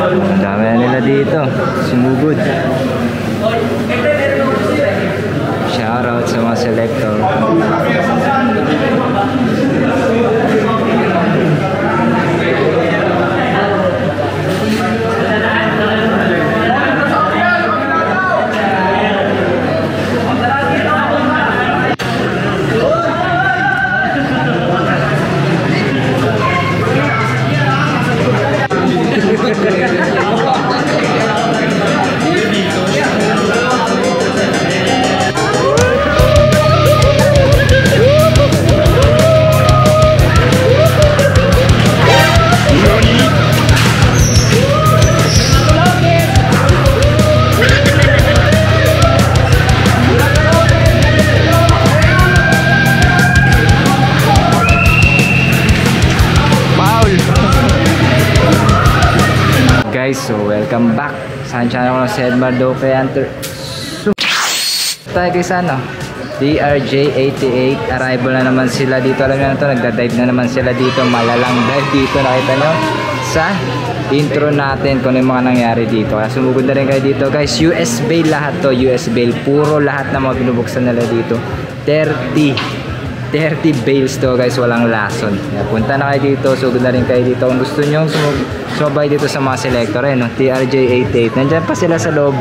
Ang dami na nila dito. Sumugod. Shoutout sa mga selector. Guys, so welcome back sa channel ko si Edmar Dope Hunter. So, tayo guys DRJ88 arrival na naman sila dito. Alam nyo na to, nagda-dive na naman sila dito. Malalang dive dito, nakita nyo sa intro natin kung ano yung mga nangyari dito. Kaya sumugod na rin kayo dito guys. US bail lahat to, US bail, puro lahat na mga binubuksan nila dito. 30 bales to guys, walang lason. Kaya punta na kayo dito, sugod na rin kayo dito kung gusto nyo sumabay dito sa mga selector. No? TRJ88, nandyan pa sila sa loob,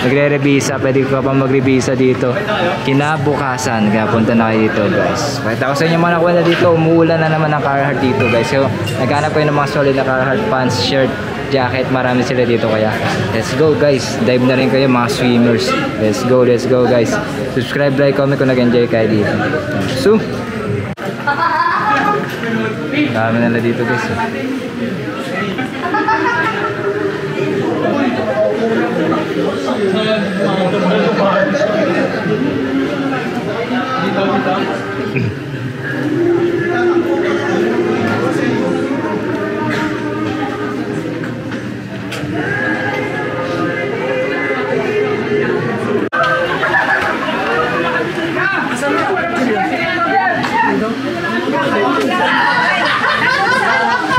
nagre-revisa, pwede ka pa mag-revisa dito kinabukasan. Kaya punta na kayo dito guys. Pakita ko sa inyo mga nakuha na dito, umuulan na naman ng Carhartt dito guys. So naghanap kayo ng mga solid na Carhartt pants, shirt, jacket, marami sila dito. Kaya let's go guys, dive na rin kayo mga swimmers. Let's go guys. Subscribe, like, comment kung nag-enjoy kayo dito. So dami nila dito guys.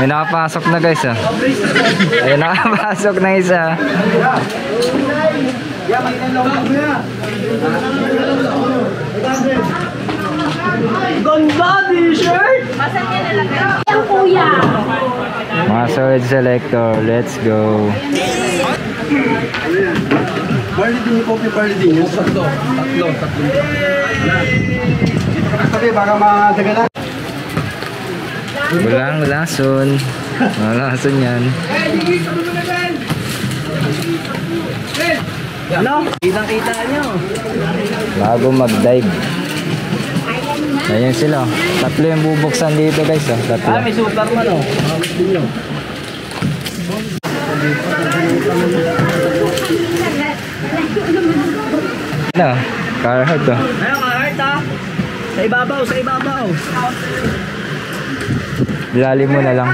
May nakapasok na guys Ayun, nakapasok na isa. Ganda t-shirt! Ang kuya! Mga solid selector, let's go. Barley din yung coffee, barley din yung tatlo. Sabi, baka madagalan. Walang lason. Walang lason yan. Ano? Kitang-kita nyo. Bago mag-dive. Ayan sila. Tatlo yung bubuksan dito guys. Tatlo. May Superman o. Ano? Carhartt to. Ano Carhartt Sa ibabaw, sa ibabaw. Lalim mo na lang.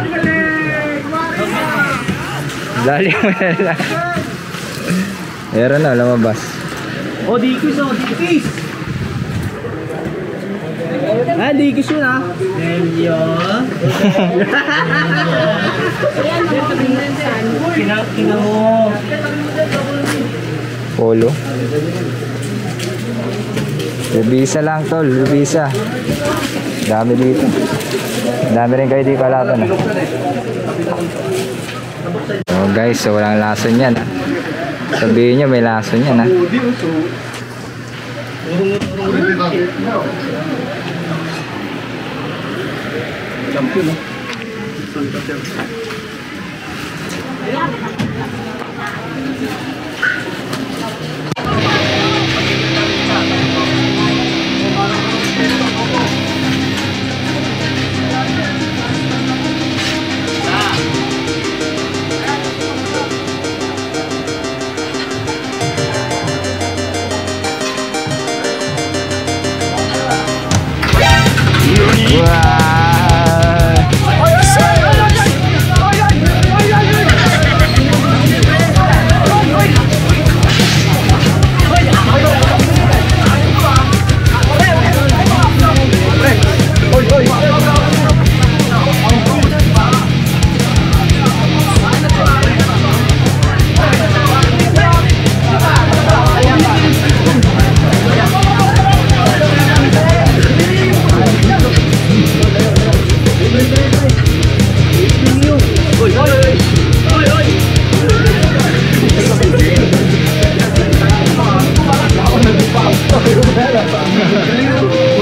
Lalim mo na lang. Meron na, lumabas. O, dikis o, dikis. Dikis yun Delio. Kinakina mo. Polo. Lubisa lang tol, lubisa. Dami dito. Dami rin kayo dito kalaban. So guys, so walang lason yan. Sabihin nyo may lason yan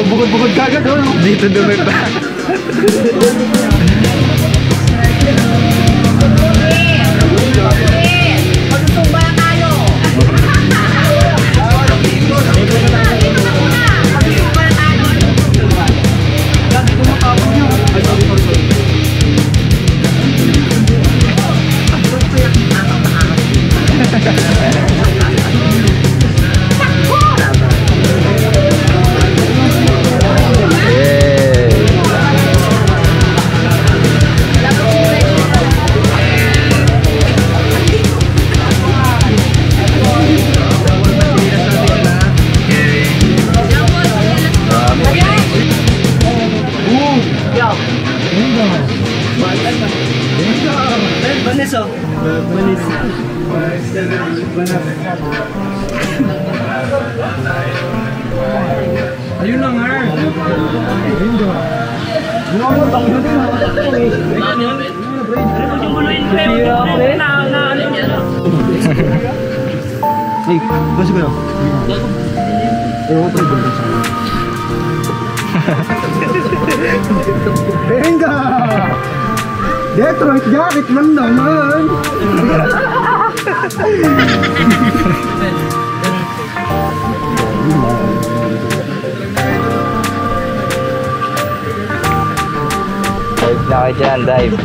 Bugod-bugod kagad, oh. Dito dumi pa. Ayun lang, ha? Ay, basta ko na. Venga! Detroit jacket lang naman! Dive na kayo dyan, dive.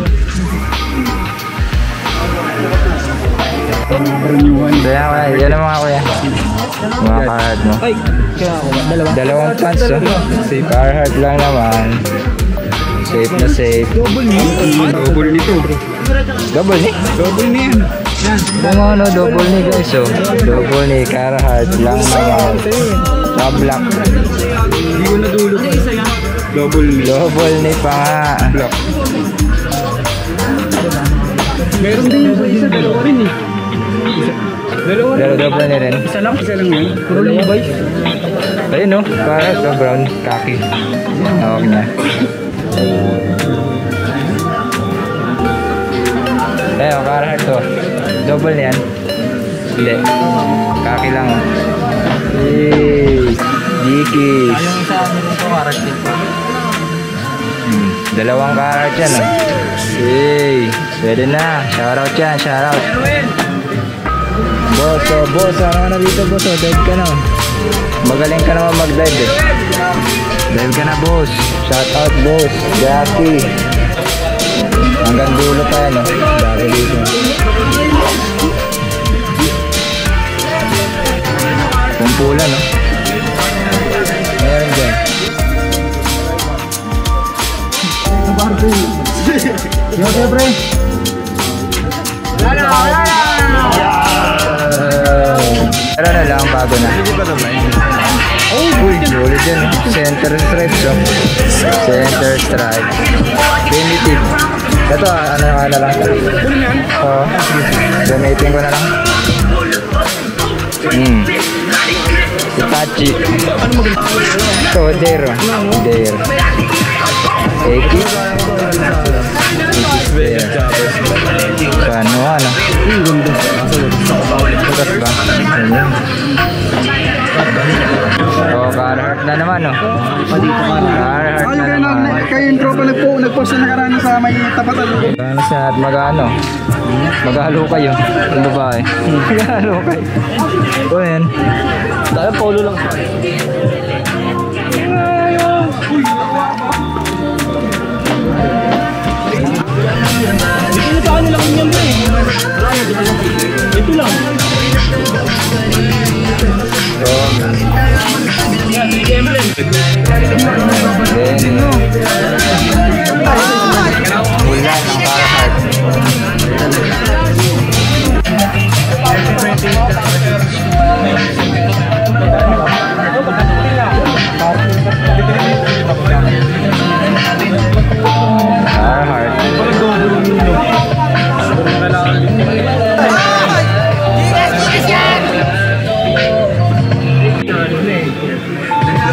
Yan ang mga kuya. Mga Carhartt mo. Ay, kaya ako. Dalawang pants, oh. Carhartt lang naman. Safe na safe. Double nito. Double ni? Double niyan. Kung ano, double ni guys, oh. Double ni, Carhartt lang naman. Sa black. Hindi ko nadulog. Double ni. Double ni pa nga. Black. Meron din yung isa, dalawa rin eh. Dalawa rin. Double ni rin. Isa lang yun. Puro Levi's. Ayun, oh. Carhartt, oh, brown, khaki. Hawak niya. Eh, oh, Carhartt to. Double yan. Hindi. Kaki lang. Hey, Dickies. Yung isa ano ito, Carhartt dito. Dalawang Carhartt yan, oh. Hey, pwede na. Shoutout yan, shoutout. Boss, oh, boss. Ano ka na dito, boss? Oh, dive ka na. Magaling ka naman mag-dive, eh. Dive ka na, boss. Shoutout, boss. Jackie. Hanggang dulo pa yan, oh. Bago dito. Pumpulan, no? Meron dyan. Yo, pre. Pero na lang, bago na. Uy, ulit yan. Center stripes, oh. Center stripe. Primitive. Ito, ano na lang. Oo. Gamitin ko na lang. Itachi. Ito, Dare. Dare. Eki. Ano, ano? Tugas ba? Ayan. Oh, Carhartt na naman, oh. Carhartt na naman. Kayo yung tropa nagpost na nakaraan sa may tapatan. Ano siya at mag-ano? Mag-halo kayo. Ang babae. Mag-halo kayo. O yan. Dahil polo lang. Ito na tayo lang yung eh. Ito lang. So, Yan, emblem. then, ulan ang Carhartt.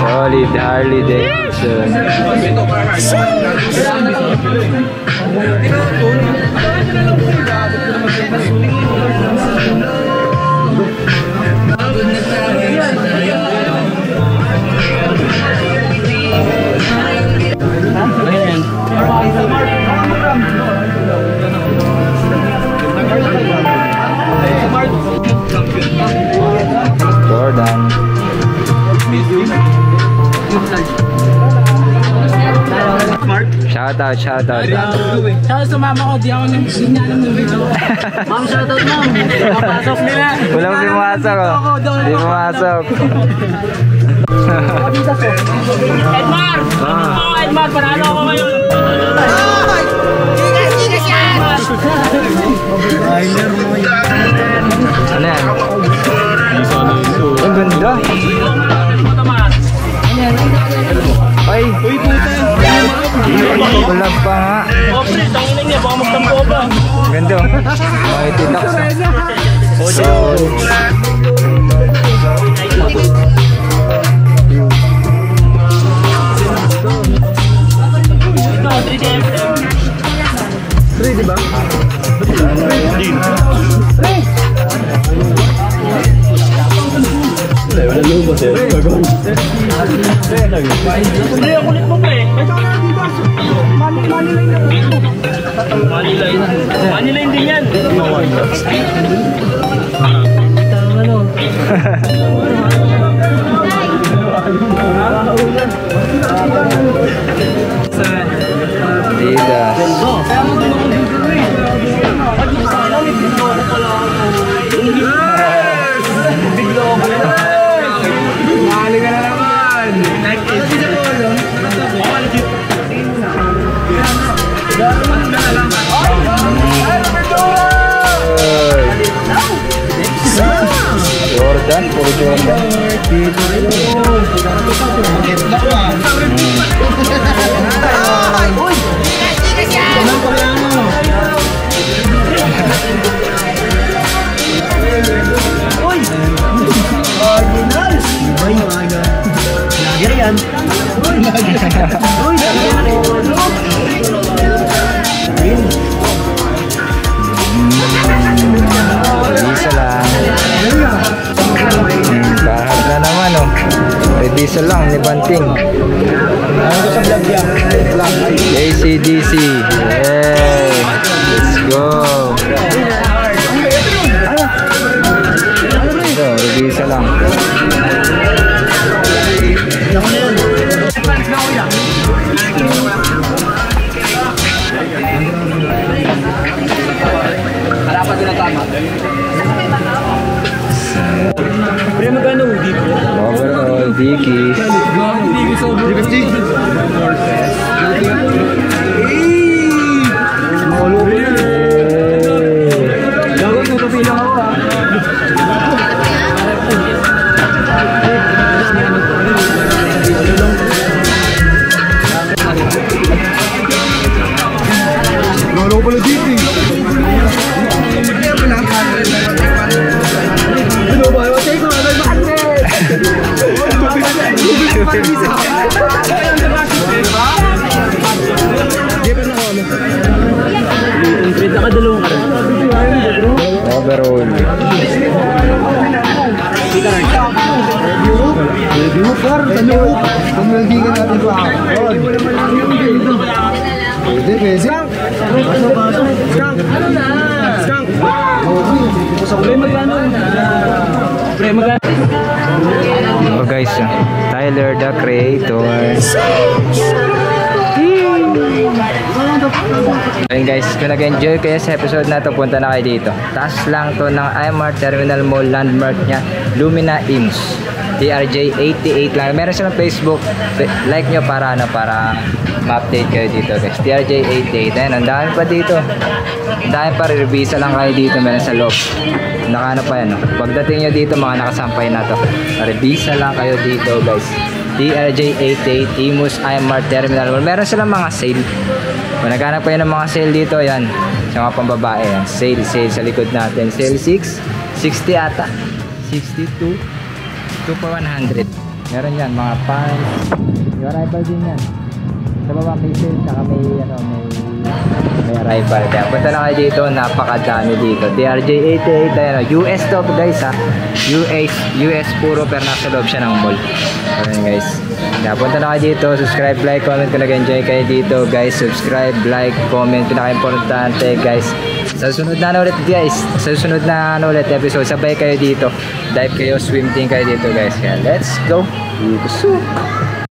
Solid Harley Davidson. Shoutout. Siya sumama ko, di ako nang sinyalan ng video. Ma'am, shoutout ma'am. Papasok nila. Walang pumasok. Di pumasok. Edmar! Edmar, panalo ako ngayon. Gigas yan! Ano yan? Ang ganda. Ay! Bulag pa nga. Oh, pre, tangin niya, baka magtampo ba? Ganda. May titaks na. So, Pre, di ba? Wala lumos eh. Pre, ang kulit mo pre. Maniline din yan. Adidas. Mahali ka na naman. Jordan, puro Jordan. Isa lang. Bahag na naman oh. Revisa lang ni Banting. ACDC. Yay! Let's go. So, revisa lang. Harapan din na tama. Pre, magkano dito? Overall, Dickies. Gago, tutupilang ako ha. Lolo pala dito eh. Ano ba? Watay ko, ano ba? Overall. Pamildigan natin ba? Pwede, pwede. Oh guys, Tyler the Creator. Ayun guys, kung nag-enjoy kayo sa episode na to, punta na kayo dito. Taas lang to ng IMART Terminal Mall, landmark niya, Lumina Inns. TRJ88 lang. Meron silang Facebook. Like nyo para ma-update kayo dito guys. TRJ88. Ayun, ang dami pa dito. Ang dami pa, revisa lang kayo dito. Meron sa loob. Nakano pa yan. Pagdating nyo dito, mga nakasampay na to. Revisa lang kayo dito guys. TRJ88 Imus IMART Terminal Mall. Meron silang mga sale. Kung naghanap kayo ng mga sale dito, yan. Sa mga pambabae, yan. Sale sa likod natin. Sale 6, 60 ata. 62, 2 for 100. Meron yan, mga pants. May arrival din yan. Sa baba may sale, tsaka may arrival. Kaya punta na kayo dito, napakadami dito. TRJ88, ayan, US to guys ha. US puro, pero nasa loob siya ng mall. Ayan guys. Kaya punta na kayo dito, subscribe, like, comment kung nag-enjoy kayo dito guys. Subscribe, like, comment, pinaka-importante guys. Sa susunod na ulit guys, sa susunod na ulit episode, sabay kayo dito. Dive kayo, swim team kayo dito guys. Kaya let's go. Yusu.